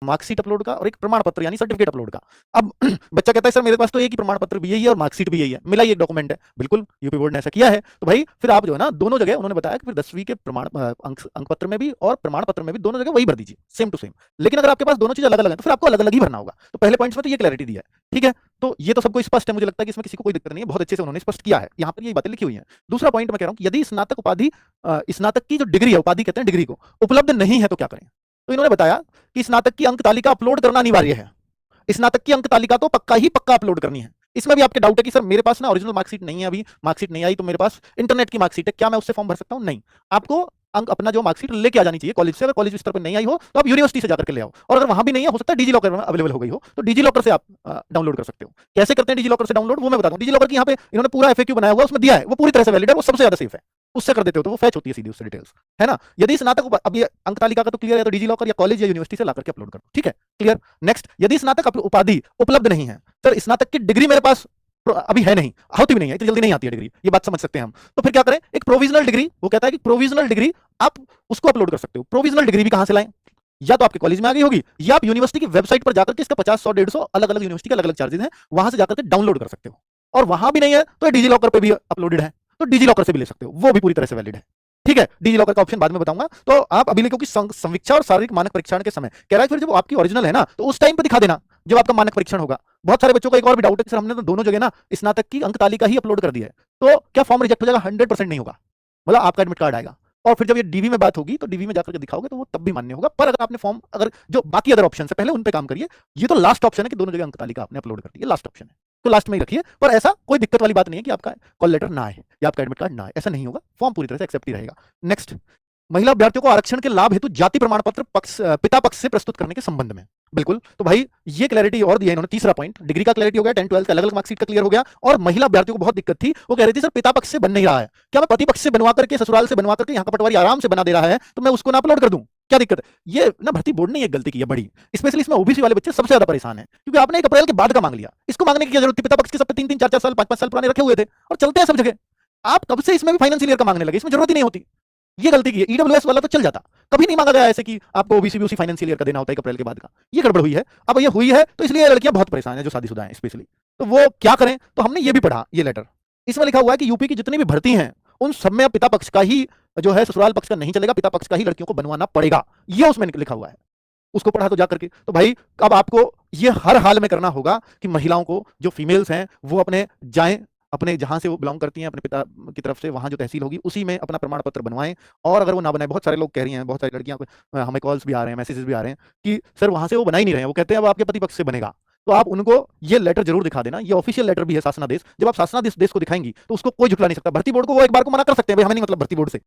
Marksheet upload का और एक प्रमाण पत्र यानी सर्टिफिकेट अपलोड का। अब बच्चा कहता है सर मेरे पास तो एक ही प्रमाण पत्र भी यही है और मार्कशीट भी यही है, मिला ही एक डॉक्यूमेंट है। बिल्कुल यूपी बोर्ड ने ऐसा किया है, तो भाई फिर आप जो है ना दोनों जगह उन्होंने बताया कि फिर 10वीं के प्रमाण अंक पत्र में भी और प्रमाण पत्र में भी दोनों जगह वही भर दीजिए, सेम टू सेम। लेकिन अगर आपके पास दोनों चीज अलग अलग है तो फिर आपको अलग अलग ही भरना होगा। तो पहले पॉइंट्स में तो ये क्लैरिटी दिया है, ठीक है। तो ये तो सबको स्पष्ट है, मुझे लगता है कि इसमें किसी को कोई दिक्कत नहीं है, बहुत अच्छे से उन्होंने स्पष्ट किया है, यहाँ पर ये बातें लिखी हुई हैं। दूसरा पॉइंट मैं कह रहा हूँ कि यदि स्नातक उपाधि स्नातक की जो डिग्री है, उपाधि कहते हैं डिग्री को, उपलब्ध नहीं है तो क्या करें। तो इन्होंने बताया कि स्नातक की अंक तालिका अपलोड करना अनिवार्य है। स्नातक की अंक तालिका तो पक्का अपलोड करनी है। इसमें भी आपके डाउट है कि सर मेरे पास ना ओरिजिनल मार्कशीट नहीं है, अभी मार्कशीट नहीं आई, तो मेरे पास इंटरनेट की मार्कशीट है, क्या मैं उससे फॉर्म भर सकता हूं? नहीं, आपको अंक अपना जो मार्कशीट लेके आ जानी चाहिए कॉलेज से। अगर कॉलेज स्तर पर नहीं आई हो तो आप यूनिवर्सिटी से जाकर के ले आओ, और अगर वहां भी नहीं है, हो सकता है डिजी लॉकर में अवेलेबल हो गई हो, तो डिजी लॉकर से आप डाउनलोड कर सकते हो। कैसे करते हैं डिजी लॉकर से डाउनलोड, वो मैं बताता हूँ। डिजी लॉकर की यहाँ पे इन्होंने पूरा एफएक्यू बनाया हुआ, उसमें दिया है, वो पूरी तरह से वैलिड है, वो सबसे ज्यादा सेफ है। उससे कर देते हो तो वो फैच होती है सीधी उससे डिटेल्स, है ना। यदि स्नातक, अब ये अंक तालिका का तो क्लियर है, तो डिजी लॉकर या कॉलेज या यूनिवर्सिटी से लाकर के अपलोड करो, ठीक है, क्लियर। नेक्स्ट, यदि स्नातक उपाधि उपलब्ध नहीं है, सर स्नातक की डिग्री मेरे पास अभी है नहीं, होती भी नहीं है, इतनी जल्दी नहीं आती है डिग्री, ये बात समझ सकते हैं हम। तो फिर क्या करें, एक प्रोविजनल डिग्री, वो कहता है कि प्रोविजनल डिग्री आप उसको अपलोड कर सकते हो। प्रोविजनल डिग्री भी कहां से लाएं, या तो आपके कॉलेज में आ गई होगी, या आप यूनिवर्सिटी की वेबसाइट पर जाकर के, इसका 50, 100, 150 अलग अलग यूनिवर्सिटी के अलग अलग चार्जेस हैं, वहां से जाकर के डाउनलोड कर सकते हो। और वहां भी नहीं है तो डिजी लॉकर पे भी अपलोडेड है, तो डिजी लॉकर से भी ले सकते हो, वो भी पूरी तरह से वैलिड है, ठीक है। डिजी लॉकर का ऑप्शन बाद में बताऊंगा। तो आप अभी लिखो कि समीक्षा और शारीरिक मानक परीक्षण के समय, कह रहा है फिर जब आपकी ओरिजिनल है ना तो उस टाइम पे दिखा देना जब आपका मानक परीक्षण होगा। बहुत सारे बच्चों का एक और भी डाउट है कि सर हमने तो दोनों जगह ना स्नातक की अंक तालिका ही अपलोड कर दी है, तो क्या फॉर्म रिजेक्ट हो जाएगा? 100% नहीं होगा, मतलब आपका एडमिट कार्ड आएगा, और फिर जब ये डीवी में बात होगी तो डीवी में जाकर के दिखाओगे तो वो तब भी मान्य होगा। पर अगर आपने फॉर्म, अगर जो बाकी अदर ऑप्शन है पहले उन पे काम करिए, ये तो लास्ट ऑप्शन है कि दोनों जगह अंक तालिका आपने अपलोड कर दी है, लास्ट ऑप्शन है, तो लास्ट में ही रखिए। पर ऐसा कोई दिक्कत वाली बात नहीं है कि आपका कॉल लेटर ना आए या आपका एडमिट कार्ड ना आए, ऐसा नहीं होगा, फॉर्म पूरी तरह से एक्सेप्ट ही रहेगा। नेक्स्ट, महिला अभ्यर्थियों को आरक्षण के लाभ हेतु जाति प्रमाण पत्र पिता पक्ष से प्रस्तुत करने के संबंध में, बिल्कुल। तो भाई ये क्लैरिटी और दिया इन्होंने। तीसरा पॉइंट, डिग्री का क्लैरिटी हो गया, 10, 12 का अलग अलग मार्कशीट का क्लियर हो गया। और महिला अभ्यर्थियों को बहुत दिक्कत थी, वो कह रही थी सर पिता पक्ष से बन नहीं रहा है, क्या मैं पति पक्ष से बनवा करके, ससुराल से बनवा करके यहाँ का पटवारी आराम से बना दे रहा है, तो मैं उसको ना अपलोड कर दूं, क्या दिक्कत है? ये ना भर्ती बोर्ड ने एक गलती की है बड़ी, स्पेशली इसमें ओबीसी वाले बच्चे सबसे ज्यादा परेशान है, क्योंकि आपने 1 अप्रैल के बाद का मांग लिया। इसको मांगने की क्या जरूरत थी? पिता पक्ष के सब पे 3-3, 4-4 साल, 5-5 साल पुराने रखे हुए थे और चलते हैं सब जगह। आप कब से इसमें भी फाइनेंशियल ईयर का मांगने लगे? इसमें जरूरत ही नहीं होती, ये गलती की है। ईडब्ल्यूएस वाला तो चल जाता, कभी नहीं मांगा गया ऐसे कि आपको ओबीसी भी उसी फाइनेंशियल ईयर का देना होता है 1 अप्रैल के बाद का। ये गड़बड़ हुई है, अब ये हुई है तो इसलिए लड़कियां बहुत परेशान है जो शादीशुदा हैं स्पेशली। तो वो क्या करें, तो हमने ये भी पढ़ा, ये लेटर इसमें लिखा हुआ है कि यूपी की जितनी भी भर्ती हैं उन सब में पिता पक्ष का ही जो है, ससुराल पक्ष का नहीं चलेगा, पिता पक्ष का ही लड़कियों को बनवाना पड़ेगा, ये उसमें लिखा हुआ है। उसको पढ़ा तो जा करके, तो भाई अब आपको ये हर हाल में करना होगा कि महिलाओं को, जो फीमेल्स हैं, वो अपने जाएं, अपने जहां से वो बिलोंग करती हैं अपने पिता की तरफ से, वहां जो तहसील होगी उसी में अपना प्रमाण पत्र बनवाएं। और अगर वो ना बनाए, बहुत सारे लोग कह रही हैं, बहुत सारी लड़कियां को हमें कॉल्स भी आ रहे हैं, मैसेजेस भी आ रहे हैं कि सर वहां से वो बना ही नहीं रहे हैं, वो कहते हैं अब आपके पति पक्ष से बनेगा। तो आप उनको ये लेटर जरूर दिखा देना, ये ऑफिशियल लेटर भी है शासनादेश। जब आप शासनादेश को दिखाएंगी तो उसको कोई झुठला नहीं सकता। भर्ती बोर्ड को वो एक बार को मना कर सकते हैं, भाई हमें नहीं मतलब भर्ती बोर्ड से,